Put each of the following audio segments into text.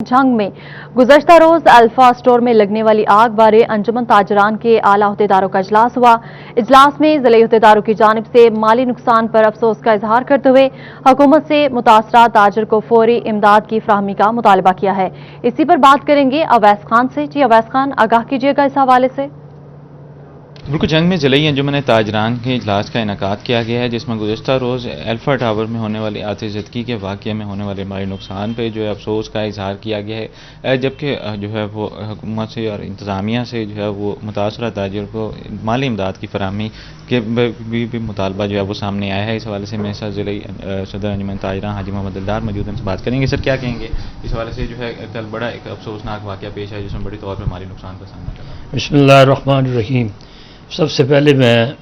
जंग में गुज़श्ता रोज alpha store में लगने वाली आग बारे अंजुमन ताजरान के आला अहदेदारों का इजलास हुआ। इजलास में ज़िले अहदेदारों की जानिब से माली नुकसान पर अफसोस का इजहार करते हुए हुकूमत से मुतासरा ताजर को फौरी इमदाद की फराहमी का मुतालबा किया है। इसी पर बात करेंगे अवैस खान से। जी अवैस खान, आगाह कीजिएगा इस हवाले से। बिल्कुल, जंग में ज़िले अंजुमन ताजरान के इजलास का इनेकाद किया गया है, जिसमें गुज़श्ता रोज़ अल्फा टावर में होने वाली आतिशज़दगी के वाक़ये में होने वाले माली नुकसान पर जो है अफसोस का इजहार किया गया है, जबकि जो है वो हुकूमत से और इंतज़ामिया से जो है वो मुतासरा ताजर को माली इमदाद की फराहमी के भी मुतालबा जो है वो सामने आया है। इस हवाले से मेरे साथ ज़िले सदर अंजुमन ताजरान हाजी मोहम्मद दिलदार मौजूद हैं, उनसे बात करेंगे। सर, क्या कहेंगे इस हवाले से? जो है कल बड़ा एक अफसोसनाक वाक़या पेश है जिसमें बड़ी तौर पर माली नुकसान का सामना कर रहा है। बिस्मिल्लाहिर्रहमानिर्रहीम। सबसे पहले मैं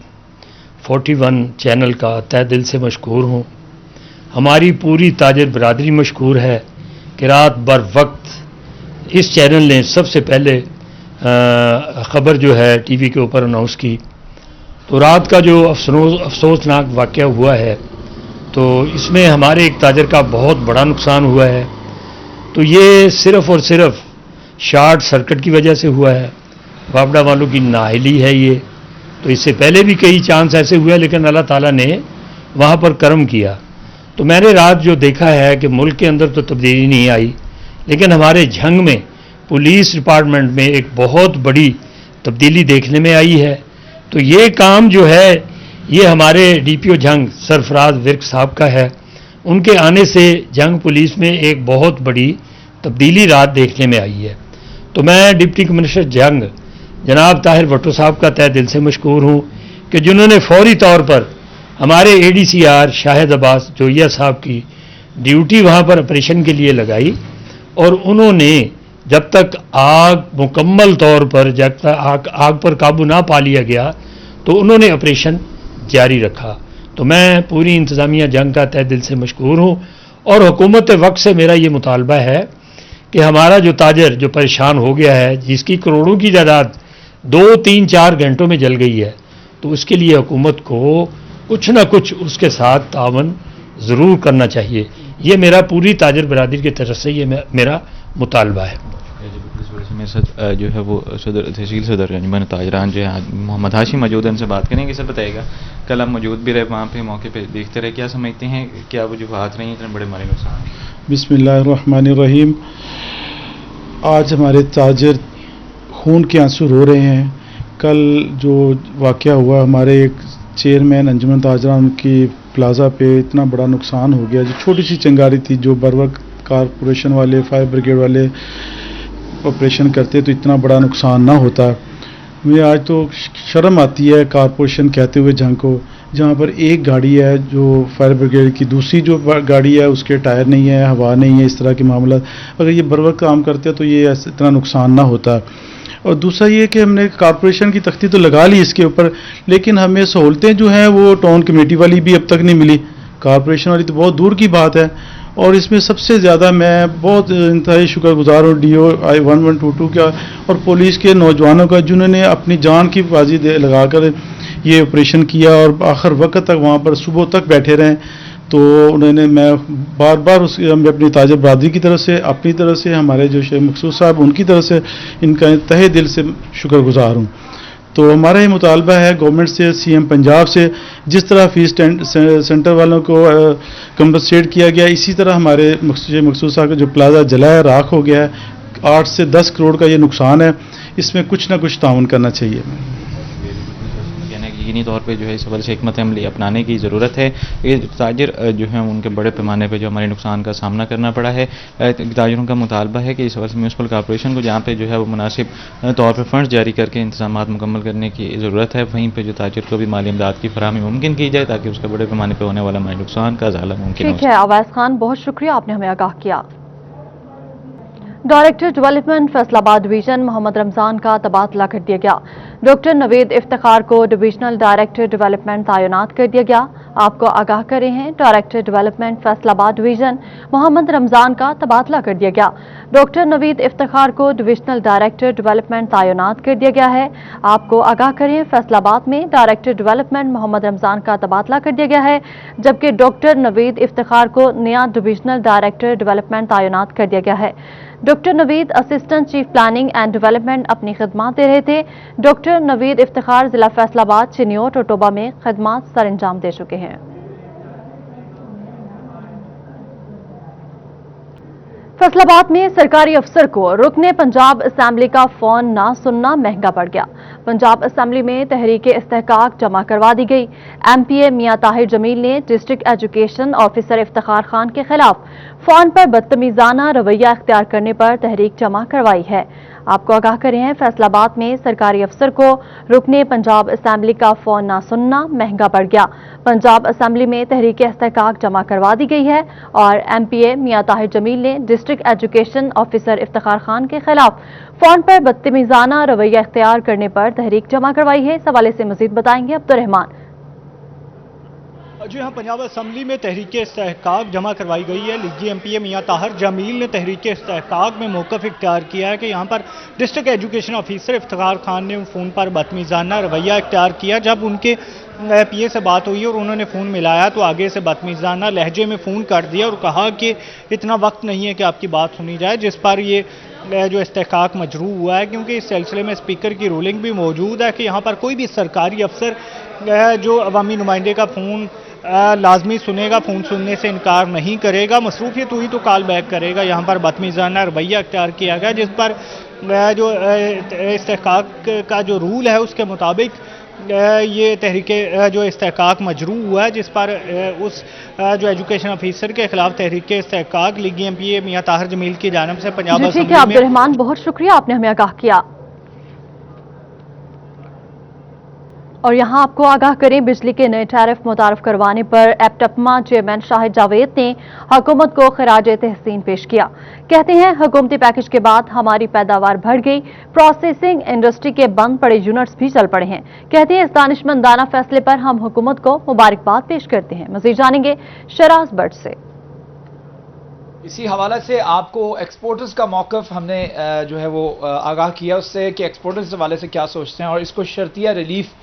41 चैनल का तहे दिल से मशकूर हूँ। हमारी पूरी ताजर बरादरी मशकूर है कि रात बर वक्त इस चैनल ने सबसे पहले ख़बर जो है टीवी के ऊपर अनाउंस की। तो रात का जो अफसोसनाक वाक़या हुआ है, तो इसमें हमारे एक ताजर का बहुत बड़ा नुकसान हुआ है। तो ये सिर्फ़ और सिर्फ शार्ट सर्किट की वजह से हुआ है, वापडा वालों की नाअहली है ये। तो इससे पहले भी कई चांस ऐसे हुए, लेकिन अल्लाह ताला ने वहाँ पर करम किया। तो मैंने रात जो देखा है कि मुल्क के अंदर तो तब्दीली नहीं आई, लेकिन हमारे झंग में पुलिस डिपार्टमेंट में एक बहुत बड़ी तब्दीली देखने में आई है। तो ये काम जो है ये हमारे DPO झंग सरफराज विर्क साहब का है। उनके आने से झंग पुलिस में एक बहुत बड़ी तब्दीली रात देखने में आई है। तो मैं डिप्टी कमिश्नर झंग जनाब ताहिर भट्टो साहब का तहे दिल से मशकूर हूँ कि जिन्होंने फौरी तौर पर हमारे ADCR शाहिद अब्बास जोइया साहब की ड्यूटी वहाँ पर ऑपरेशन के लिए लगाई, और उन्होंने जब तक आग मुकम्मल तौर पर जब तक आग पर काबू ना पा लिया गया तो उन्होंने ऑपरेशन जारी रखा। तो मैं पूरी इंतज़ामिया जंग का तहे दिल से मशकूर हूँ, और हुकूमत वक्त से मेरा ये मुतालबा है कि हमारा जो ताजर जो परेशान हो गया है, जिसकी करोड़ों की जायदाद 2, 3, 4 घंटों में जल गई है, तो उसके लिए हुकूमत को कुछ ना कुछ उसके साथ तावन ज़रूर करना चाहिए। ये मेरा पूरी ताजर बरादरी की तरफ से ये मेरा मुतालबा है। मेरे साथ जो है वो तहसील सदर अंजुमन ताजरान जो है मोहम्मद हाशिम मौजूद हैं, उनसे बात करेंगे। सर, बताइएगा, कल आप मौजूद भी रहे वहाँ पे, मौके पे देखते रहे, क्या समझते हैं क्या वजूहात रही इतने बड़े माली नुकसान? बिस्मिल्लाहिर्रहमानिर्रहीम। आज हमारे ताजर खून के आंसू रो रहे हैं। कल जो वाक़या हुआ, हमारे एक चेयरमैन अंजुमन ताजरान की प्लाज़ा पे इतना बड़ा नुकसान हो गया। जो छोटी सी चिंगारी थी, जो बर वक्त कारपोरेशन वाले फायर ब्रिगेड वाले ऑपरेशन करते तो इतना बड़ा नुकसान ना होता। मुझे आज तो शर्म आती है कारपोरेशन कहते हुए जंग को, जहाँ पर एक गाड़ी है जो फायर ब्रिगेड की, दूसरी जो गाड़ी है उसके टायर नहीं है, हवा नहीं है, इस तरह के मामला। अगर ये बर वक्त काम करते तो ये इतना नुकसान ना होता। और दूसरा ये कि हमने कारपोरेशन की तख्ती तो लगा ली इसके ऊपर, लेकिन हमें सहूलतें जो हैं वो टाउन कमेटी वाली भी अब तक नहीं मिली, कारपोरेशन वाली तो बहुत दूर की बात है। और इसमें सबसे ज़्यादा मैं बहुत इंतहाई शुक्रगुजार हूँ DO 1122 का और पुलिस के नौजवानों का, जिन्होंने अपनी जान की बाजी लगाकर ये ऑपरेशन किया और आखिर वक्त तक वहाँ पर सुबह तक बैठे रहें। तो उन्होंने, मैं बार बार मैं अपनी ताजर बरादरी की तरफ से, अपनी तरफ से, हमारे जो शेख मकसूद साहब उनकी तरफ से इनका तहे दिल से शुक्रगुजार हूँ। तो हमारा ये मुतालबा है गवर्नमेंट से, CM पंजाब से, जिस तरह फीस सेंटर वालों को कंपनसेट किया गया, इसी तरह हमारे शेख मकसूद साहब का जो प्लाजा जला है, राख हो गया है, 8 से 10 करोड़ का ये नुकसान है, इसमें कुछ ना कुछ ताउन करना चाहिए। यकीनी तौर पे जो है इस हवाले से हिकमत अमली अपनाने की ज़रूरत है। ये ताजर जो है उनके बड़े पैमाने पे जो हमारे नुकसान का सामना करना पड़ा है, ताजरों का मुतालबा है कि इस हवाले से म्यूनसिपल कॉर्पोरेशन को जहाँ पे जो है वो मुनासिब तौर पर फंड्स जारी करके इंतजामात मुकम्मल करने की ज़रूरत है, वहीं पर जो ताजर को भी माली इमदाद की फराहमी मुमकिन की जाए ताकि उसके बड़े पैमाने पर होने वाला माली नुकसान का ज़ाला मुमकिन हो। ठीक है अवैस खान, बहुत शुक्रिया, आपने हमें आगाह किया। Director development Faisalabad division Muhammad Ramzan का तबादला कर दिया गया। डॉक्टर नवेद इफ्तिखार को डिविजनल डायरेक्टर डेवलपमेंट तैनात कर दिया गया। आपको आगाह कर रहे हैं, director development Faisalabad division Muhammad Ramzan का तबादला कर दिया गया। डॉक्टर नवेद इफ्तिखार को डिविजनल डायरेक्टर डेवलपमेंट तैनात कर दिया गया है। आपको आगाह करें, फैसलाबाद में डायरेक्टर डेवलपमेंट मोहम्मद रमजान का तबादला कर दिया गया है, जबकि डॉक्टर नवेद इफ्तिखार को नया डिविजनल डायरेक्टर डेवलपमेंट तैनात कर दिया गया है। Doctor Naveed assistant chief planning and development अपनी खिदमात दे रहे थे। डॉक्टर नवीद इफ्तिखार जिला फैसलाबाद, चिन्योट और टोबा में खिदमात सर अंजाम दे चुके हैं। फैसलाबाद में सरकारी अफसर को रुकने पंजाब असेंबली का फोन ना सुनना महंगा पड़ गया। पंजाब असेंबली में तहरीक इस्तेहकाक जमा करवा दी गई। एमपीए मियां ताहिर जमील ने district education officer Iftikhar Khan के खिलाफ फोन पर बदतमीजाना रवैया इख्तियार करने पर तहरीक जमा करवाई है। आपको आगाह करें हैं, फैसलाबाद में सरकारी अफसर को रुकने पंजाब असेंबली का फोन ना सुनना महंगा पड़ गया। पंजाब असेंबली में तहरीक इस्तेहकाक जमा करवा दी गई है और एमपीए मियां ताहिर जमील ने district education officer Iftikhar Khan के खिलाफ फोन पर बदतमीजाना रवैया इख्तियार करने पर तहरीक जमा करवाई है। इस हवाले से मजीद बताएंगे अब्दुर्रहमान। जी हाँ, पंजाब असम्बली में तहरीक इस्तेहकाक जमा करवाई गई है। लीगी एमपीए मियां ताहिर जमील ने तहरीक इस्तेहकाक में मौक़िफ़ इख्तियार किया है कि यहाँ पर district education officer Iftikhar Khan ने फ़ोन पर बदतमीज़ाना रवैया इख्तियार किया। जब उनके पीए से बात हुई और उन्होंने फ़ोन मिलाया तो आगे से बदतमीज़ाना लहजे में फ़ोन कर दिया और कहा कि इतना वक्त नहीं है कि आपकी बात सुनी जाए, जिस पर ये जो इस्तेहकाक मजरू हुआ है, क्योंकि इस सिलसिले में स्पीकर की रूलिंग भी मौजूद है कि यहाँ पर कोई भी सरकारी अफसर जो अवामी नुमाइंदे का फ़ोन लाजमी सुनेगा, फ़ोन सुनने से इनकार नहीं करेगा, मसरूफियत हुई तो कॉल बैक करेगा। यहाँ पर बदतमीज़ाना रवैया इख्तियार किया गया, जिस पर जो इस्तेहकाक का जो रूल है उसके मुताबिक ये तहरीक जो इस्तेहकाक मजरू हुआ है, जिस पर उस जो एजुकेशन ऑफिसर के खिलाफ तहरीक इस्तेहकाक लीगी एमपीए मियां ताहिर जमील की जानिब से पंजाब ठीक है अब्दुर्रहमान, बहुत शुक्रिया, आपने हमें आगाह किया। और यहाँ आपको आगाह करें, बिजली के नए टैरिफ मुतारफ करवाने पर एप्टपमा चेयरमैन शाहिद जावेद ने हुकूमत को खराज तहसीन पेश किया। कहते हैं, हुकूमती पैकेज के बाद हमारी पैदावार बढ़ गई, प्रोसेसिंग इंडस्ट्री के बंद पड़े यूनिट्स भी चल पड़े हैं। कहते हैं, इस दानिशमंदाना फैसले पर हम हुकूमत को मुबारकबाद पेश करते हैं। मजीद जानेंगे शराज भट्ट से। इसी हवाले से आपको एक्सपोर्टर्स का मौक़िफ़ हमने जो है वो आगाह किया उससे कि एक्सपोर्टर्स के हवाले से क्या सोचते हैं और इसको शर्तिया रिलीफ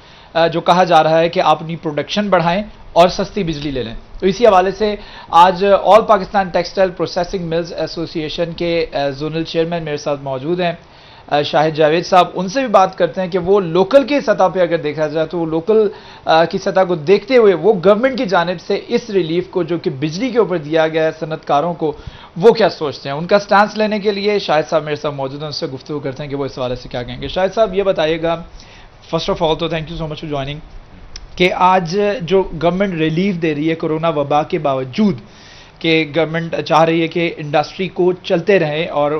जो कहा जा रहा है कि आप अपनी प्रोडक्शन बढ़ाएं और सस्ती बिजली ले लें। तो इसी हवाले से आज all Pakistan textile processing mills association के जोनल चेयरमैन मेरे साथ मौजूद हैं शाहिद जावेद साहब। उनसे भी बात करते हैं कि वो लोकल की सतह पे अगर देखा जाए तो वो लोकल की सतह को देखते हुए वो गवर्नमेंट की जानिब से इस रिलीफ को जो कि बिजली के ऊपर दिया गया है सनतकारों को, वो क्या सोचते हैं। उनका स्टांस लेने के लिए शाहिद साहब मेरे साथ मौजूद हैं, उनसे गुफ्तगू करते हैं कि वो इस हवाले से क्या कहेंगे। शाहिद साहब, ये बताइएगा, फर्स्ट ऑफ ऑल तो thank you so much for joining, कि आज जो गवर्नमेंट रिलीफ दे रही है कोरोना वबा के बावजूद कि गवर्नमेंट चाह रही है कि इंडस्ट्री को चलते रहे और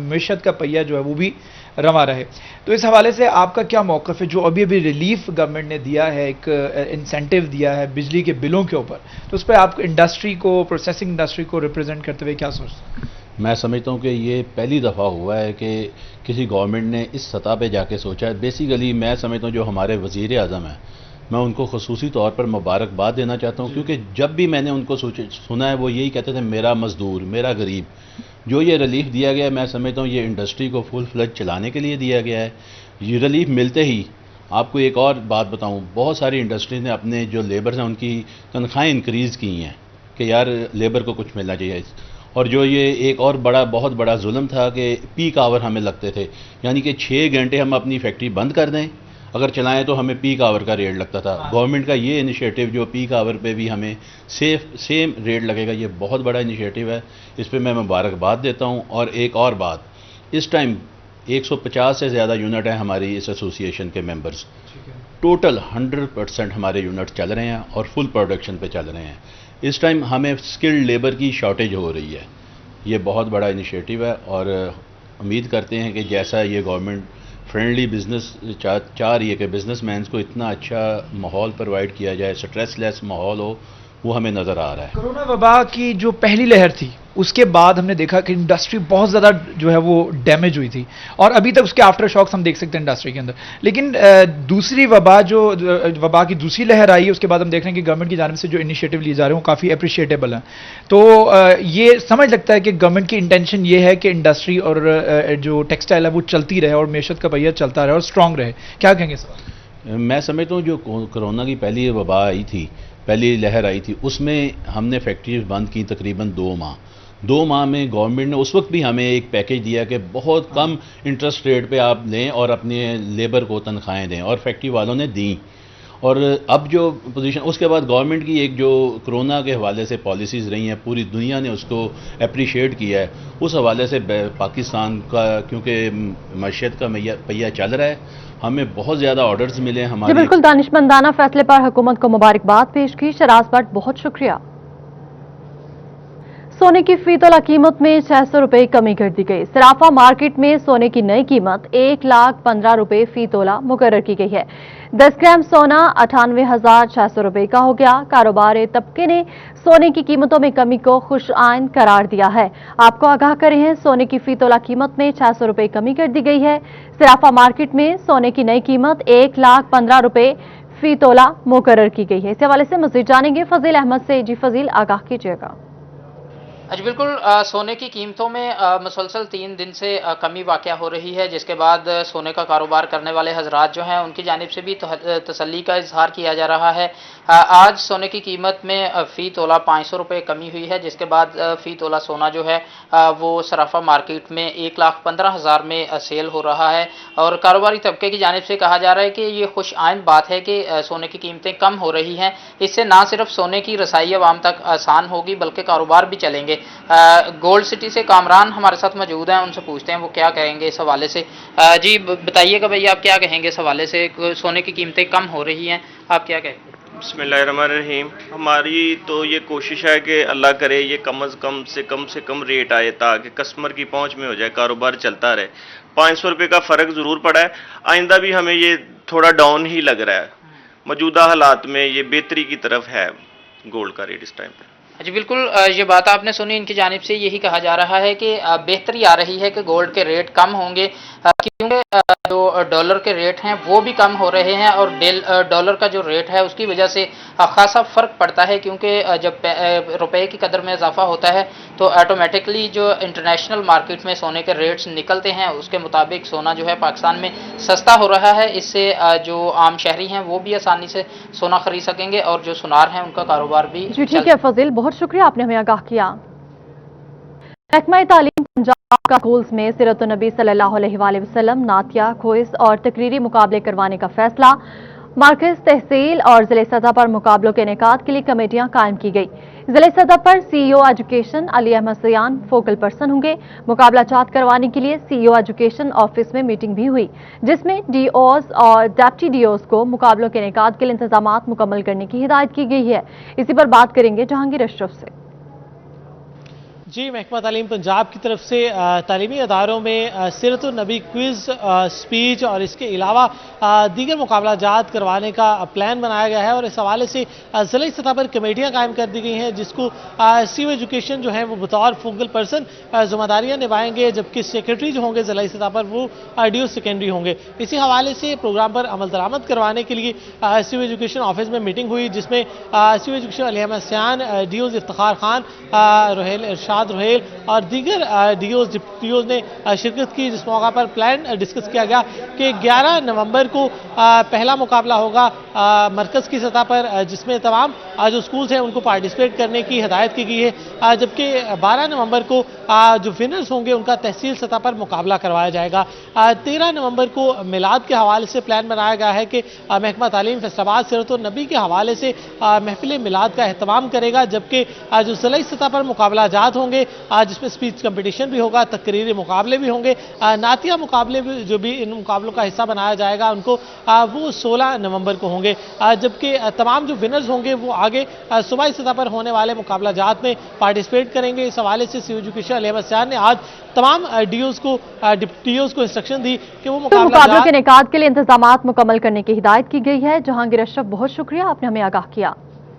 मईशत का पहिया जो है वो भी रवा रहे, तो इस हवाले से आपका क्या मौक़िफ़ है। जो अभी अभी रिलीफ गवर्नमेंट ने दिया है, एक इंसेंटिव दिया है बिजली के बिलों के ऊपर, तो उस पर आप इंडस्ट्री को, प्रोसेसिंग इंडस्ट्री को रिप्रेजेंट करते हुए क्या सोचते हैं। मैं समझता हूँ कि ये पहली दफ़ा हुआ है कि किसी गवर्नमेंट ने इस सतह पे जाके सोचा है। बेसिकली मैं समझता हूँ जो हमारे वज़ीर आज़म हैं, मैं उनको ख़ुसूसी तौर पर मुबारकबाद देना चाहता हूँ, क्योंकि जब भी मैंने उनको सुना है वो यही कहते थे, मेरा मज़दूर, मेरा गरीब। जो ये रिलीफ दिया गया है, मैं समझता हूँ ये इंडस्ट्री को फुल फ्लज चलाने के लिए दिया गया है। ये रिलीफ मिलते ही आपको एक और बात बताऊँ, बहुत सारी इंडस्ट्रीज ने अपने जो लेबर हैं उनकी तनख्वाहें इंक्रीज़ की हैं कि यार लेबर को कुछ मिलना चाहिए। और जो ये एक और बहुत बड़ा जुल्म था कि पीक आवर हमें लगते थे, यानी कि 6 घंटे हम अपनी फैक्ट्री बंद कर दें, अगर चलाएं तो हमें पीक आवर का रेट लगता था। गवर्नमेंट का ये इनिशिएटिव जो पीक आवर पे भी हमें सेम रेट लगेगा, ये बहुत बड़ा इनिशिएटिव है, इस पे मैं मुबारकबाद देता हूँ। और एक और बात, इस टाइम 150 से ज़्यादा यूनिट हैं हमारी इस एसोसिएशन के मेंबर्स, टोटल 100% हमारे यूनिट चल रहे हैं और फुल प्रोडक्शन पे चल रहे हैं। इस टाइम हमें स्किल्ड लेबर की शॉर्टेज हो रही है, ये बहुत बड़ा इनिशिएटिव है और उम्मीद करते हैं कि जैसा ये गवर्नमेंट फ्रेंडली बिजनेस चाह रही है कि बिजनेसमैन को इतना अच्छा माहौल प्रोवाइड किया जाए, स्ट्रेसलेस माहौल हो, वो हमें नज़र आ रहा है। कोरोना वबा की जो पहली लहर थी उसके बाद हमने देखा कि इंडस्ट्री बहुत ज़्यादा जो है वो डैमेज हुई थी और अभी तक उसके आफ्टर शॉक्स हम देख सकते हैं इंडस्ट्री के अंदर। लेकिन दूसरी वबा की दूसरी लहर आई है, उसके बाद हम देख रहे हैं कि गवर्नमेंट की जानिब से जो इनिशिएटिव लिए जा रहे हैं वो काफ़ी अप्रिशिएटेबल हैं। तो ये समझ लगता है कि गवर्नमेंट की इंटेंशन ये है कि इंडस्ट्री और जो टेक्सटाइल है वो चलती रहे और मेशत का पहिया चलता रहे और स्ट्रॉन्ग रहे। क्या कहेंगे सर? मैं समझता हूँ जो कोरोना की पहली वबा आई थी, पहली लहर आई थी, उसमें हमने फैक्ट्रीज बंद की तकरीबन 2 माह। 2 माह में गवर्नमेंट ने उस वक्त भी हमें एक पैकेज दिया कि बहुत कम इंटरेस्ट रेट पे आप लें और अपने लेबर को तनख्वाहें दें, और फैक्ट्री वालों ने दी। और अब जो पोजीशन, उसके बाद गवर्नमेंट की एक जो कोरोना के हवाले से पॉलिसीज़ रही हैं, पूरी दुनिया ने उसको अप्रिशिएट किया है। उस हवाले से पाकिस्तान का क्योंकि मईशत का पहिया चल रहा है, हमें बहुत ज़्यादा ऑर्डर्स मिले हैं जी हमारे। बिल्कुल, दानिशमंदाना फैसले पर हुकूमत को मुबारकबाद पेश की। शराज भट्ट, बहुत शुक्रिया। सोने की फी तोला कीमत में 600 रुपए कमी कर दी गई। सराफा मार्केट में सोने की नई कीमत 1,15,000 रुपए फी तोला मुकर्रर की गई है। 10 ग्राम सोना 98,600 रुपए का हो गया। कारोबारी तबके ने सोने की कीमतों में कमी को खुश आइंद करार दिया है। आपको आगाह करें हैं, सोने की फी तोला कीमत में 600 रुपए कमी कर दी गई है। सराफा मार्केट में सोने की नई कीमत 1,15,000 रुपए फी तोला मुकर्रर की गई है। इस हवाले से मजीद जानेंगे फजील अहमद से। जी फजील, आगाह कीजिएगा। जी बिल्कुल, सोने की कीमतों में मुसलसल 3 दिन से कमी वाक़या हो रही है, जिसके बाद सोने का कारोबार करने वाले हजरात जो हैं उनकी जानिब से भी तसल्ली का इजहार किया जा रहा है। आज सोने की कीमत में फ़ी तोला 500 रुपये कमी हुई है, जिसके बाद फ़ी तोला सोना जो है वो सराफा मार्केट में 1,15,000 में सेल हो रहा है। और कारोबारी तबके की जानिब से कहा जा रहा है कि ये खुश आइंद बात है कि सोने की कीमतें कम हो रही हैं। इससे ना सिर्फ सोने की रसाई आवाम तक आसान होगी बल्कि कारोबार भी चलेंगे। गोल्ड सिटी से कामरान हमारे साथ मौजूद हैं, उनसे पूछते हैं वो क्या कहेंगे इस हवाले से। जी बताइएगा भैया, आप क्या कहेंगे इस हवाले से? सोने की कीमतें कम हो रही हैं, आप क्या कहेंगे? बिस्मिल्लाहिर्रहमानिर्रहीम। हमारी तो ये कोशिश है कि अल्लाह करे ये से कम रेट आए ताकि कस्टमर की पहुंच में हो जाए, कारोबार चलता रहे। 500 रुपये का फ़र्क ज़रूर पड़ा है। आइंदा भी हमें ये थोड़ा डाउन ही लग रहा है। मौजूदा हालात में ये बेहतरी की तरफ है गोल्ड का रेट इस टाइम पर। जी बिल्कुल, ये बात आपने सुनी, इनकी जानिब से यही कहा जा रहा है कि बेहतरी आ रही है कि गोल्ड के रेट कम होंगे, क्योंकि जो डॉलर के रेट हैं वो भी कम हो रहे हैं और डॉलर का जो रेट है उसकी वजह से खासा फ़र्क पड़ता है, क्योंकि जब रुपए की कदर में इजाफा होता है तो ऑटोमेटिकली जो इंटरनेशनल मार्केट में सोने के रेट्स निकलते हैं उसके मुताबिक सोना जो है पाकिस्तान में सस्ता हो रहा है। इससे जो आम शहरी हैं वो भी आसानी से सोना खरीद सकेंगे और जो सुनार हैं उनका कारोबार भी। जी ठीक है फजील, बहुत शुक्रिया, आपने हमें आगाह किया। महकमा तालीम पंजाब का स्कूल्स में सीरत नबी सल्लल्लाहु अलैहि वसल्लम, नातिया, क्विज और तकरीरी मुकाबले करवाने का फैसला। मरकज, तहसील और जिले सतह पर मुकाबलों के इनेकाद के लिए कमेटियां कायम की गई। जिले सतह पर सीईओ एजुकेशन अली अहमद सयान फोकल पर्सन होंगे। मुकाबला चात करवाने के लिए सीईओ एजुकेशन ऑफिस में मीटिंग भी हुई, जिसमें डीओज और डेप्टी डीओज को मुकाबलों के इनेकाद के लिए इंतजामात मुकम्मल करने की हिदायत की गई है। इसी पर बात करेंगे जहांगीर अशरफ से। जी, महकमा तालीम पंजाब की तरफ से तालीमी अदारों में सीरत नबी क्विज़, स्पीच और इसके अलावा दीगर मुकाबला जात करवाने का प्लान बनाया गया है और इस हवाले से ज़िला सतह पर कमेटियां कायम कर दी गई हैं, जिसको सीईओ एजुकेशन जो है वो बतौर फोकल पर्सन जिम्मेदारियां निभाएंगे, जबकि सेक्रेटरी जो होंगे ज़िला सतह पर वो डीओ सेकेंडरी होंगे। इसी हवाले से प्रोग्राम पर अमल दरामद करवाने के लिए सीईओ एजुकेशन ऑफिस में मीटिंग हुई, जिसमें सीईओ एजुकेशन अली अहमद सयान, डीओज इफ्तिखार खान, रोहेल इरशाद रोहेल और दीगर डीओज डिप्टीओज ने शिरकत की, जिस मौका पर प्लान डिस्कस किया गया कि 11 नवंबर को पहला मुकाबला होगा मरकज़ की सतह पर, जिसमें तमाम जो स्कूल्स हैं उनको पार्टिसिपेट करने की हिदायत की गई है, जबकि 12 नवंबर को जो विनर्स होंगे उनका तहसील सतह पर मुकाबला करवाया जाएगा। 13 नवंबर को मिलाद के हवाले से प्लान बनाया गया है कि महकमा तालीम फैसलाबाद सीरत नबी के हवाले से महफिल मिलाद का अहतमाम करेगा, जबकि जो ज़िला सतह पर मुकाबला जात होंगे जिसमें स्पीच कंपटीशन भी होगा, तकरीरी मुकाबले भी होंगे, नातिया मुकाबले भी जो भी इन मुकाबलों का हिस्सा बनाया जाएगा उनको वो 16 नवंबर को होंगे, जबकि तमाम जो विनर्स होंगे वो आगे सूबाई सतह पर होने वाले मुकाबला जात में पार्टिसिपेट करेंगे। इस हवाले से सीईओ एजुकेशन अली अहमद सयान ने आज तमाम डीओज को डिप्टीओज को इंस्ट्रक्शन दी कि वो मुकाबलों के इनेकाद के लिए इंतजामात मुकम्मल करने की हिदायत की गई है। जहांगीर अशरफ, बहुत शुक्रिया, आपने हमें आगाह किया।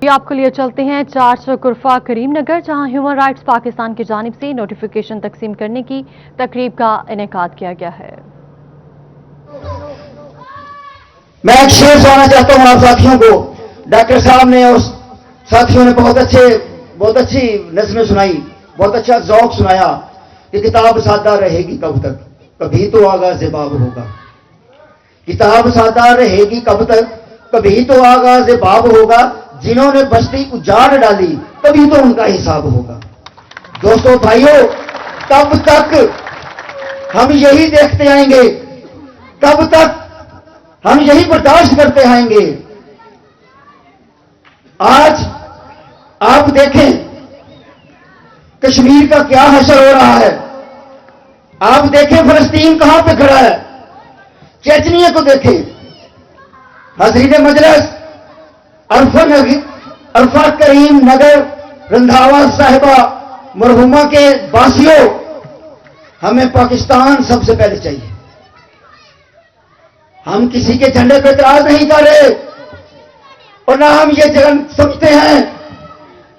आपको लिए चलते हैं 4 कुरफा करीमनगर, जहां ह्यूमन राइट्स पाकिस्तान की जानिब से नोटिफिकेशन तकसीम करने की तकरीब का इनेकाद किया गया है। मैं एक शेर सुनाना चाहता हूं आप साथियों को। डॉक्टर साहब ने और साथियों ने बहुत अच्छी नज़्में सुनाई, बहुत अच्छा ज़ौक़ सुनाया कि किताब सादा रहेगी कब तक, कभी तो आगाज़ बाब होगा। किताब सादा रहेगी कब तक, कभी तो आगाज़ बाब होगा। जिन्होंने बस्ती उजाड़ डाली कभी तो उनका हिसाब होगा। दोस्तों भाइयों, कब तक हम यही देखते आएंगे, कब तक हम यही बर्दाश्त करते आएंगे? आज आप देखें कश्मीर का क्या हशर हो रहा है, आप देखें फलस्तीन कहां पे खड़ा है, चेचनिया को देखें। हज़रीन मजलिस, अरफा करीम नगर रंधावा साहिबा मरहुमा के वासियों, हमें पाकिस्तान सबसे पहले चाहिए। हम किसी के झंडे पर इतराज नहीं कर रहे और ना हम ये समझते हैं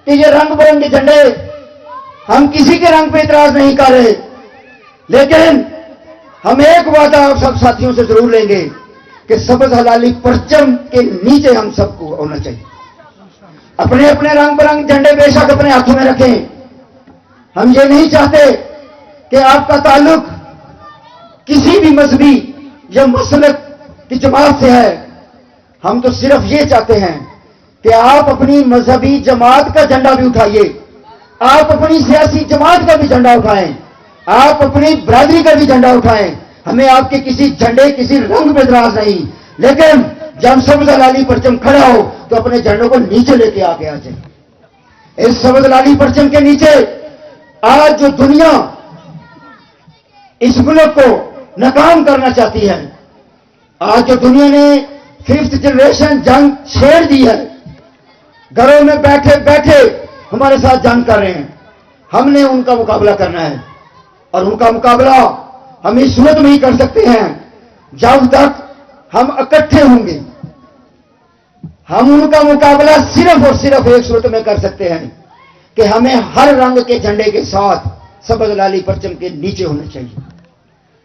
कि ये रंग बिरंगे झंडे, हम किसी के रंग पे इतराज नहीं कर रहे, लेकिन हम एक वादा आप सब साथियों से जरूर लेंगे कि सबज हलाली परचम के नीचे हम सबको होना चाहिए। अपने अपने रंग बिरंग झंडे बेशक अपने हाथों में रखें, हम ये नहीं चाहते कि आपका ताल्लुक किसी भी मजहबी या मसलक की जमात से है। हम तो सिर्फ ये चाहते हैं कि आप अपनी मजहबी जमात का झंडा भी उठाइए, आप अपनी सियासी जमात का भी झंडा उठाएं, आप अपनी बरादरी का भी झंडा उठाएं। हमें आपके किसी झंडे, किसी रंग में इतराज नहीं, लेकिन जब सबज लाली परचम खड़ा हो तो अपने झंडों को नीचे लेके आगे आ जाए। इस सबज लाली परचम के नीचे आज जो दुनिया इस मुल्क को नाकाम करना चाहती है, आज जो दुनिया ने 5th जनरेशन जंग छेड़ दी है, घरों में बैठे बैठे हमारे साथ जंग कर रहे हैं, हमने उनका मुकाबला करना है। और उनका मुकाबला हम इस सूरत में ही कर सकते हैं जब तक हम इकट्ठे होंगे। हम उनका मुकाबला सिर्फ और सिर्फ एक सूरत में कर सकते हैं कि हमें हर रंग के झंडे के साथ सबज लाली परचम के नीचे होना चाहिए।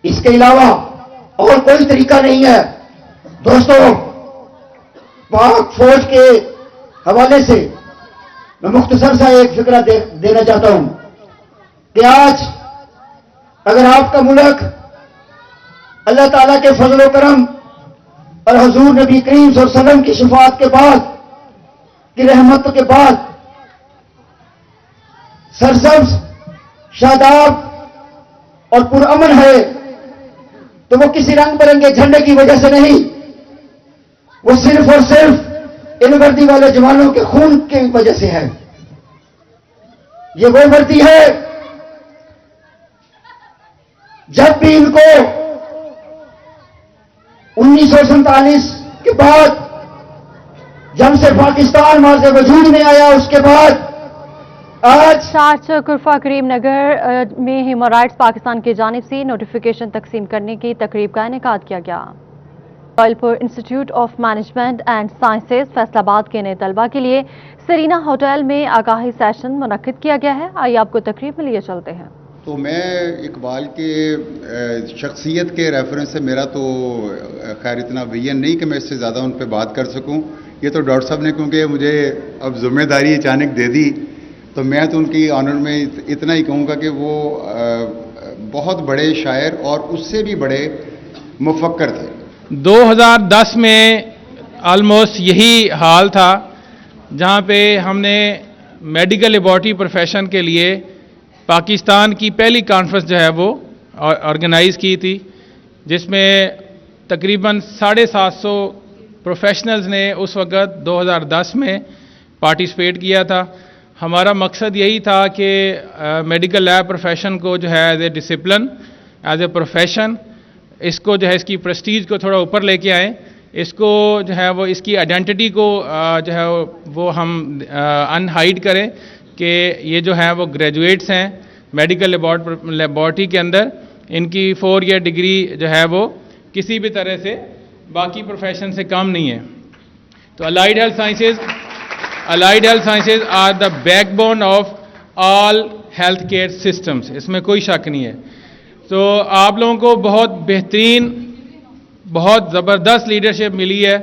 इसके अलावा और कोई तरीका नहीं है। दोस्तों, पाक फौज के हवाले से मैं मुख्तसर सा एक फिक्रा देना चाहता हूं कि आज अगर आपका मुल्क अल्लाह ताला के फजल करम और हजूर नबी करीम सल्लल्लाहु अलैहि वसल्लम की शफाअत के बाद, की रहमत के बाद सरसब्ज, शादाब और पुरअमन है, तो वो किसी रंग बिरंगे झंडे की वजह से नहीं, वो सिर्फ और सिर्फ इन वर्दी वाले जवानों के खून की वजह से है। ये वो वर्दी है जब भी इनको 1947 के बाद, जब से पाकिस्तान मार्ज़े वजूद में आया, उसके बाद आज शार्ज कुरफा करीम नगर में ह्यूमन राइट्स पाकिस्तान की जानिब से नोटिफिकेशन तकसीम करने की तकरीब का इनेकाद किया गया। Royalpur institute of management and sciences Faisalabad के नए तलबा के लिए सरीना होटल में आगाही सेशन मुनक्किद किया गया है। आइए आपको तकरीब में लिए चलते हैं। तो मैं इकबाल के शख्सियत के रेफरेंस से मेरा तो खैर इतना विजन नहीं कि मैं इससे ज़्यादा उन पर बात कर सकूं। ये तो डॉक्टर साहब ने क्योंकि मुझे अब जिम्मेदारी अचानक दे दी, तो मैं तो उनकी ऑनर में इतना ही कहूँगा कि वो बहुत बड़े शायर और उससे भी बड़े मुफक्कर थे। 2010 में ऑलमोस्ट यही हाल था जहाँ पे हमने मेडिकल लेबॉर्ट्री प्रोफेशन के लिए पाकिस्तान की पहली कॉन्फ्रेंस जो है वो ऑर्गेनाइज़ की थी, जिसमें तकरीबन 750 प्रोफेशनल्स ने उस वक़्त 2010 में पार्टिसिपेट किया था। हमारा मकसद यही था कि मेडिकल लैब प्रोफेशन को जो है as a discipline, as a profession, इसको जो है इसकी प्रेस्टीज को थोड़ा ऊपर लेके आएँ, इसको जो है वो इसकी आइडेंटिटी को जो है वो हम अनहाइड करें कि ये जो है वो ग्रेजुएट्स हैं मेडिकल लेबॉर्ट्री के अंदर, इनकी 4 ईयर डिग्री जो है वो किसी भी तरह से बाकी प्रोफेशन से कम नहीं है। तो allied health sciences are the backbone of all health care systems, इसमें कोई शक नहीं है। तो आप लोगों को बहुत बेहतरीन, बहुत ज़बरदस्त लीडरशिप मिली है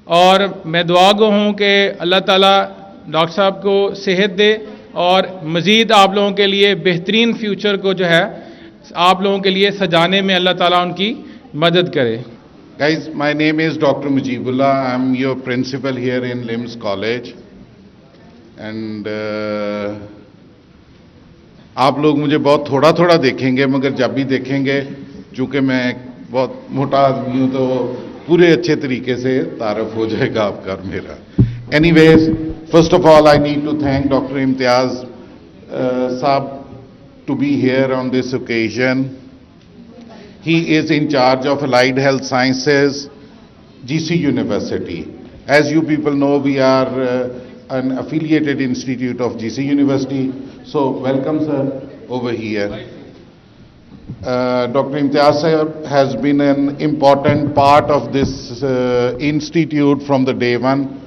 और मैं दुआ गो हूँ कि अल्लाह ताला डॉक्टर साहब को सेहत दे और मज़ीद आप लोगों के लिए बेहतरीन फ्यूचर को जो है आप लोगों के लिए सजाने में अल्लाह ताला उनकी मदद करे। Guys, my name is Dr. Mujibullah. I'm your principal here in LIMS College. And आप लोग मुझे बहुत थोड़ा थोड़ा देखेंगे, मगर जब भी देखेंगे, चूंकि मैं बहुत मोटा आदमी हूं, तो पूरे अच्छे तरीके से तारफ हो जाएगा आपका और मेरा. Anyways, first of all, I need to thank Dr. Imtiaz Saab to be here on this occasion. He is in charge of Allied Health Sciences, GC University. As you people know, we are an affiliated institute of GC University. So, welcome, sir, over here. Dr. Imtiaz Saab has been an important part of this institute from the day one.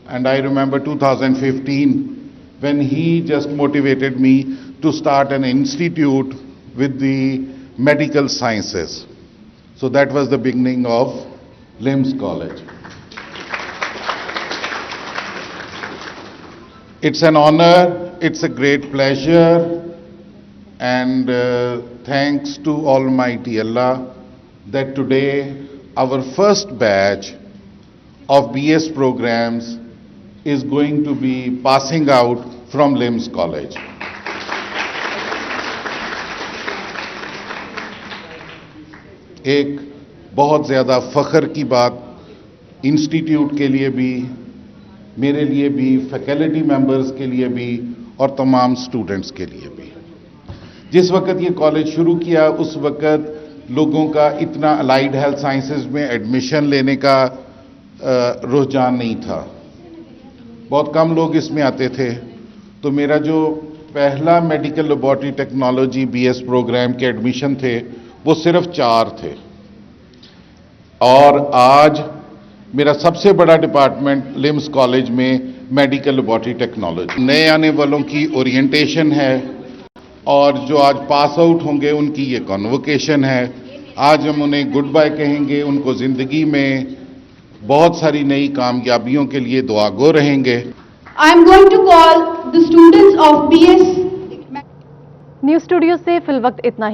And I remember 2015 when he just motivated me to start an institute with the medical sciences. So that was the beginning of LIMS College. It's an honor, it's a great pleasure, and thanks to Almighty Allah that today our first batch of BS programs is going to be passing out from LIMS College. एक बहुत ज़्यादा फ़ख्र की बात institute के लिए भी, मेरे लिए भी, फैकल्टी मेंबर्स के लिए भी और तमाम स्टूडेंट्स के लिए भी. जिस वक्त ये कॉलेज शुरू किया उस वक्त लोगों का इतना अलाइड हेल्थ साइंसेज में एडमिशन लेने का रुझान नहीं था. बहुत कम लोग इसमें आते थे. तो मेरा जो पहला medical laboratory technology BS program के एडमिशन थे वो सिर्फ 4 थे, और आज मेरा सबसे बड़ा डिपार्टमेंट लिम्स कॉलेज में मेडिकल लेबॉरेटरी टेक्नोलॉजी. नए आने वालों की ओरिएंटेशन है, और जो आज पास आउट होंगे उनकी ये कॉन्वोकेशन है. आज हम उन्हें गुड बाय कहेंगे, उनको जिंदगी में बहुत सारी नई कामयाबियों के लिए दुआगो रहेंगे. I am going to call the students of BS. News studio से फिल वक्त इतना ही.